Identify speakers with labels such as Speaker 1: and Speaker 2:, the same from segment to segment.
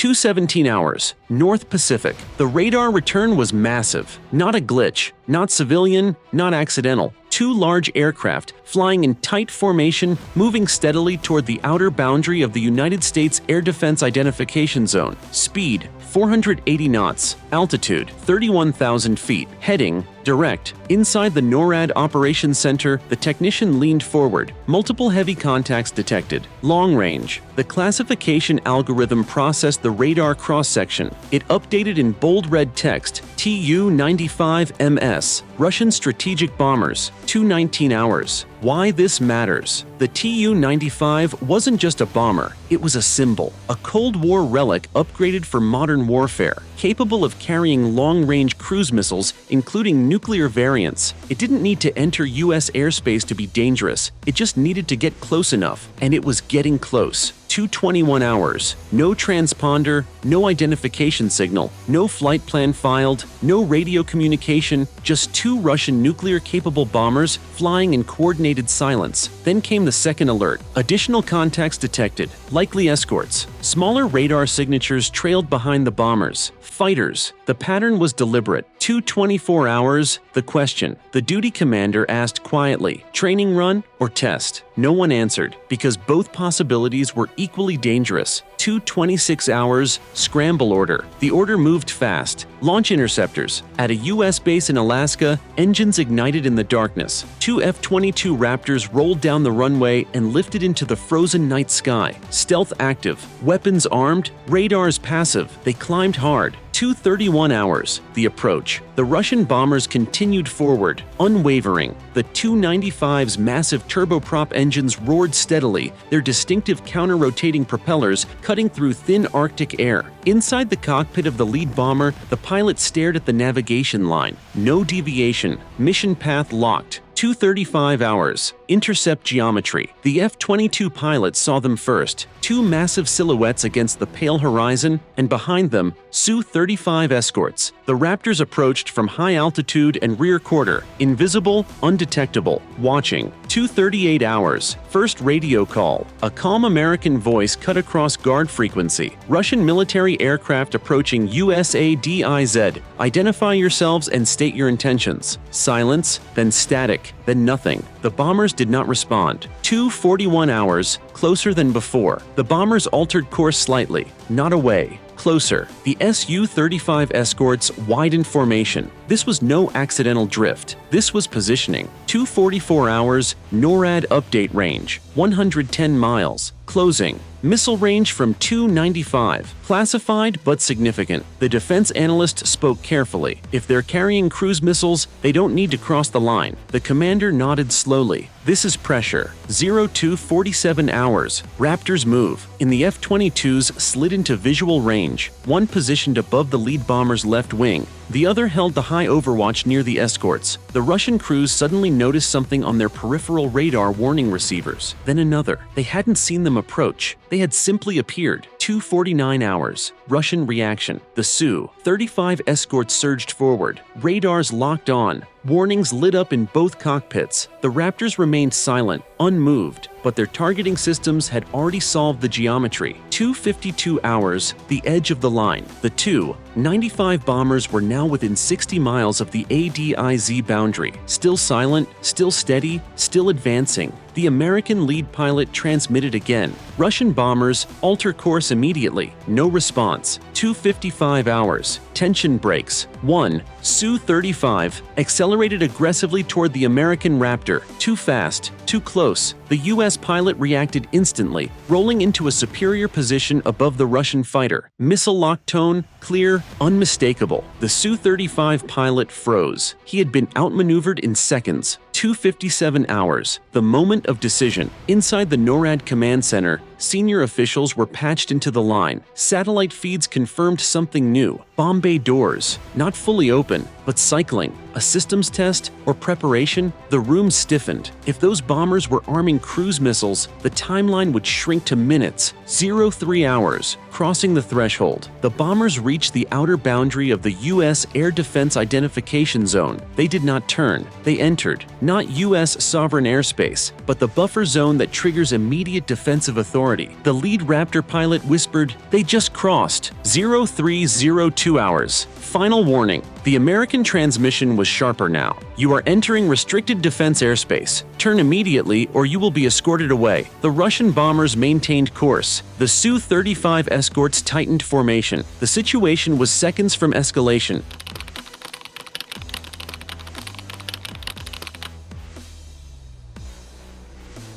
Speaker 1: 2:17 hours, North Pacific. The radar return was massive. Not a glitch, not civilian, not accidental. Two large aircraft, flying in tight formation, moving steadily toward the outer boundary of the United States Air Defense Identification Zone. Speed, 480 knots. Altitude, 31,000 feet. Heading, direct. Inside the NORAD Operations Center, the technician leaned forward. Multiple heavy contacts detected. Long range. The classification algorithm processed the radar cross-section. It updated in bold red text, Tu-95MS, Russian strategic bombers, 2:19 hours. Why this matters. The Tu-95 wasn't just a bomber, it was a symbol, a Cold War relic upgraded for modern warfare, capable of carrying long-range cruise missiles, including nuclear variants. It didn't need to enter U.S. airspace to be dangerous, it just needed to get close enough, and it was getting close. 2:21 hours, no transponder, no identification signal, no flight plan filed, no radio communication, just two Russian nuclear-capable bombers flying in coordinated silence. Then came the second alert. Additional contacts detected, likely escorts. Smaller radar signatures trailed behind the bombers. Fighters. The pattern was deliberate. 2:24 hours, the question. The duty commander asked quietly, training run or test? No one answered, because both possibilities were equally dangerous. 2:26 hours, scramble order. The order moved fast. Launch interceptors. At a U.S. base in Alaska, engines ignited in the darkness. Two F-22 Raptors rolled down the runway and lifted into the frozen night sky. Stealth active. Weapons armed. Radars passive. They climbed hard. 2:31 hours, the approach. The Russian bombers continued forward, unwavering. The Tu-95's massive turboprop engines roared steadily, their distinctive counter-rotating propellers cutting through thin Arctic air. Inside the cockpit of the lead bomber, the pilot stared at the navigation line. No deviation. Mission path locked. 2:35 hours. Intercept geometry. The F-22 pilot saw them first. Two massive silhouettes against the pale horizon, and behind them, Su-35 escorts. The Raptors approached from high altitude and rear quarter, invisible, undetectable, watching. 2:38 hours. First radio call. A calm American voice cut across guard frequency. Russian military aircraft approaching US ADIZ. Identify yourselves and state your intentions. Silence, then static, then nothing. The bombers did not respond. 2:41 hours, closer than before. The bombers altered course slightly, not away. Closer. The Su-35 escorts widened formation. This was no accidental drift. This was positioning. 2:44 hours, NORAD update range, 110 miles. Closing. Missile range from 295. Classified but significant. The defense analyst spoke carefully. If they're carrying cruise missiles, they don't need to cross the line. The commander nodded slowly. This is pressure. 02:47 hours. Raptors move. In the F-22s slid into visual range. One positioned above the lead bomber's left wing. The other held the high overwatch near the escorts. The Russian crews suddenly noticed something on their peripheral radar warning receivers. Then another. They hadn't seen them approach. They had simply appeared. 2:49 hours. Russian reaction. The Su-35 escorts surged forward. Radars locked on. Warnings lit up in both cockpits. The Raptors remained silent, unmoved, but their targeting systems had already solved the geometry. 2:52 hours, the edge of the line. The Tu-95 bombers were now within 60 miles of the ADIZ boundary. Still silent, still steady, still advancing. The American lead pilot transmitted again. Russian bombers, alter course immediately. No response. 2:55 hours. Tension breaks. 1. Su-35 accelerated aggressively toward the American Raptor. Too fast. Too close. The U.S. pilot reacted instantly, rolling into a superior position above the Russian fighter. Missile lock tone, clear, unmistakable. The Su-35 pilot froze. He had been outmaneuvered in seconds. 2:57 hours. The moment of decision. Inside the NORAD command center, senior officials were patched into the line. Satellite feeds confirmed something new. Bomb bay doors, not fully open, but cycling. A systems test or preparation? The room stiffened. If those bombers were arming cruise missiles, the timeline would shrink to minutes. 03 hours. Crossing the threshold. The bombers reached the outer boundary of the U.S. Air Defense Identification Zone. They did not turn. They entered. Not U.S. sovereign airspace, but the buffer zone that triggers immediate defensive authority. authority. The lead Raptor pilot whispered, "They just crossed. 0302 hours. Final warning. The American transmission was sharper now. You are entering restricted defense airspace. Turn immediately or you will be escorted away." The Russian bombers maintained course. The Su-35 escorts tightened formation. The situation was seconds from escalation.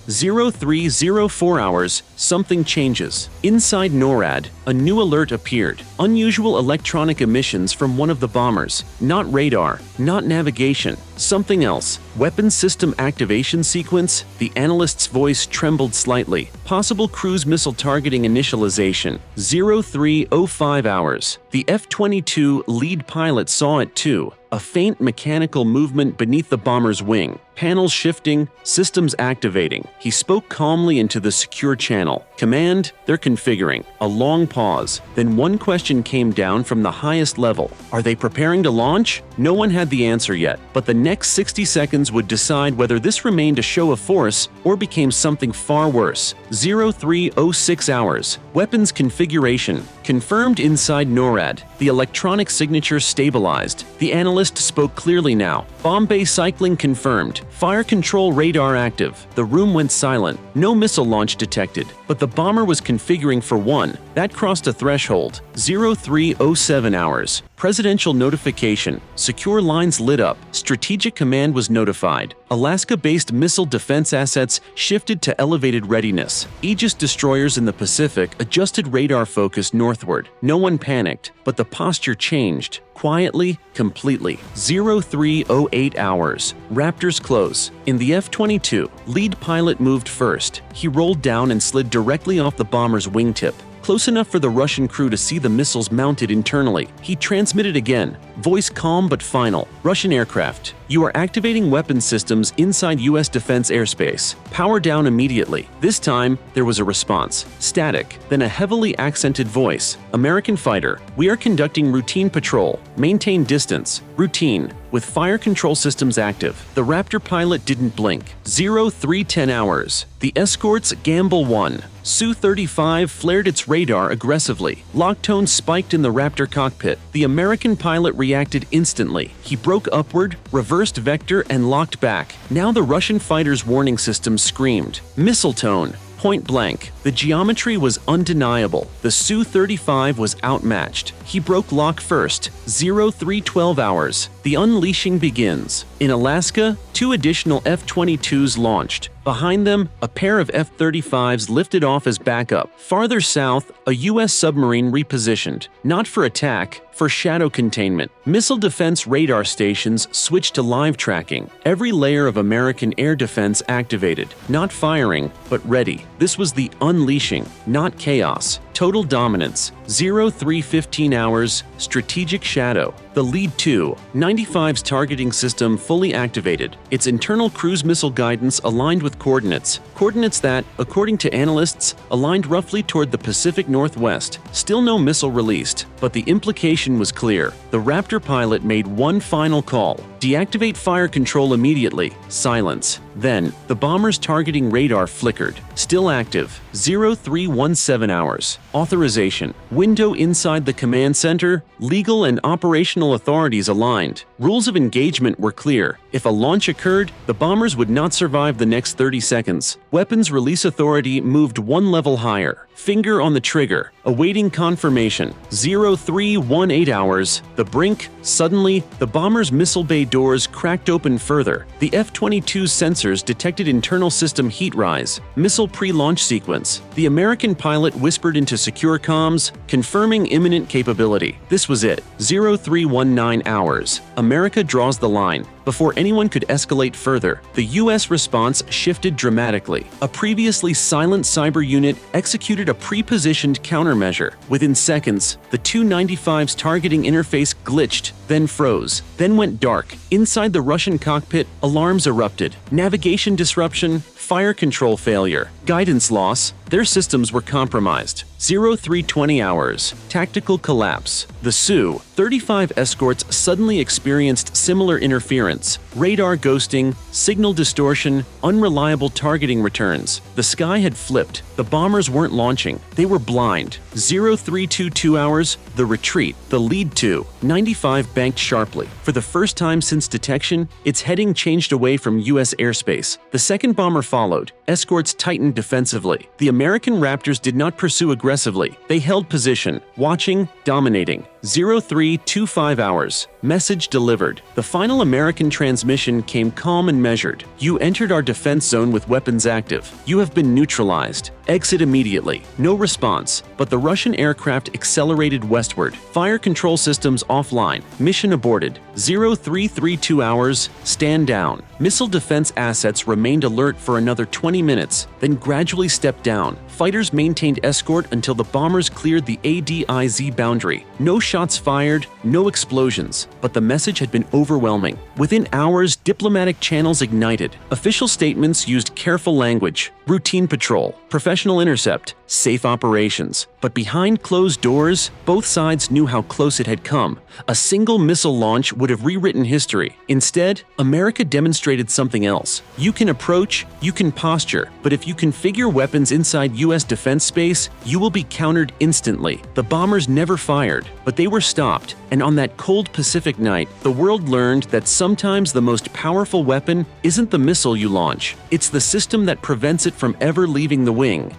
Speaker 1: 0304 hours, something changes. Inside NORAD, a new alert appeared. Unusual electronic emissions from one of the bombers. Not radar, not navigation, something else. Weapons system activation sequence? The analyst's voice trembled slightly. Possible cruise missile targeting initialization. 0305 hours. The F-22 lead pilot saw it too. A faint mechanical movement beneath the bomber's wing. Panels shifting, systems activating. He spoke calmly into the secure channel. "Command, they're configuring." A long pause. Then one question came down from the highest level. "Are they preparing to launch?" No one had the answer yet, but the next 60 seconds would decide whether this remained a show of force or became something far worse. 0306 hours. Weapons configuration. Confirmed inside NORAD. The electronic signature stabilized. The analyst spoke clearly now. "Bomb bay cycling confirmed. Fire control radar active." The room went silent. No missile launch detected, but the bomber was configuring for one. That crossed a threshold. 0307 hours. Presidential notification. Secure lines lit up. Strategic Command was notified. Alaska-based missile defense assets shifted to elevated readiness. Aegis destroyers in the Pacific adjusted radar focus northward. No one panicked, but the posture changed. Quietly, completely. 0308 hours. Raptors close. In the F-22, lead pilot moved first. He rolled down and slid directly off the bomber's wingtip. Close enough for the Russian crew to see the missiles mounted internally. He transmitted again, voice calm but final. "Russian aircraft, you are activating weapon systems inside U.S. defense airspace. Power down immediately." This time, there was a response. Static, then a heavily accented voice. "American fighter, we are conducting routine patrol. Maintain distance. Routine, with fire control systems active." The Raptor pilot didn't blink. 0310 hours. The escort's Gamble 1. Su-35 flared its radar aggressively. Lock tone spiked in the Raptor cockpit. The American pilot reacted instantly. He broke upward, reversed vector, and locked back. Now the Russian fighter's warning system screamed. Missile tone. Point blank. The geometry was undeniable. The Su-35 was outmatched. He broke lock first. 0312 hours. The unleashing begins. In Alaska, 2 additional F-22s launched. Behind them, a pair of F-35s lifted off as backup. Farther south, a U.S. submarine repositioned. Not for attack, for shadow containment. Missile defense radar stations switched to live tracking. Every layer of American air defense activated. Not firing, but ready. This was the unleashing, not chaos. Total dominance. 0315 hours. Strategic shadow. The Lead 2, 95's targeting system fully activated. Its internal cruise missile guidance aligned with coordinates. Coordinates that, according to analysts, aligned roughly toward the Pacific Northwest. Still no missile released, but the implication was clear. The Raptor pilot made one final call. Deactivate fire control immediately. Silence. Then, the bomber's targeting radar flickered. Still active. 0317 hours. Authorization. Window inside the command center. Legal and operational authorities aligned. Rules of engagement were clear. If a launch occurred, the bombers would not survive the next 30 seconds. Weapons release authority moved one level higher. Finger on the trigger. Awaiting confirmation. 0318 hours. The brink. Suddenly, the bomber's missile bay doors cracked open further. The F-22's sensors detected internal system heat rise. Missile pre-launch sequence. The American pilot whispered into secure comms, confirming imminent capability. This was it. 0319 hours. America draws the line. Before anyone could escalate further, the U.S. response shifted dramatically. A previously silent cyber unit executed a pre-positioned countermeasure. Within seconds, the 295's targeting interface glitched, then froze, then went dark. Inside the Russian cockpit, alarms erupted. Navigation disruption, fire control failure, guidance loss. Their systems were compromised. 0320 hours. Tactical collapse. The Su-35 escorts suddenly experienced similar interference. deterrence, radar ghosting, signal distortion, unreliable targeting returns. The sky had flipped. The bombers weren't launching. They were blind. 0322 hours, the retreat, the lead to. 95 banked sharply. For the first time since detection, its heading changed away from U.S. airspace. The second bomber followed. Escorts tightened defensively. The American Raptors did not pursue aggressively. They held position, watching, dominating. 0325 hours. Message delivered. The final American transmission came calm and measured. You entered our defense zone with weapons active. You have been neutralized. Exit immediately. No response, but the Russian aircraft accelerated westward. Fire control systems offline. Mission aborted. 0332 hours. Stand down. Missile defense assets remained alert for another 20 minutes, then gradually stepped down. Fighters maintained escort until the bombers cleared the ADIZ boundary. No shots fired, no explosions, but the message had been overwhelming. Within hours, diplomatic channels ignited. Official statements used careful language, routine patrol, professional intercept, safe operations. But behind closed doors, both sides knew how close it had come. A single missile launch would have rewritten history. Instead, America demonstrated something else. You can approach, you can posture, but if you configure weapons inside U.S. defense space, you will be countered instantly. The bombers never fired, but they were stopped. And on that cold Pacific night, the world learned that sometimes the most powerful weapon isn't the missile you launch. It's the system that prevents it from ever leaving the wing.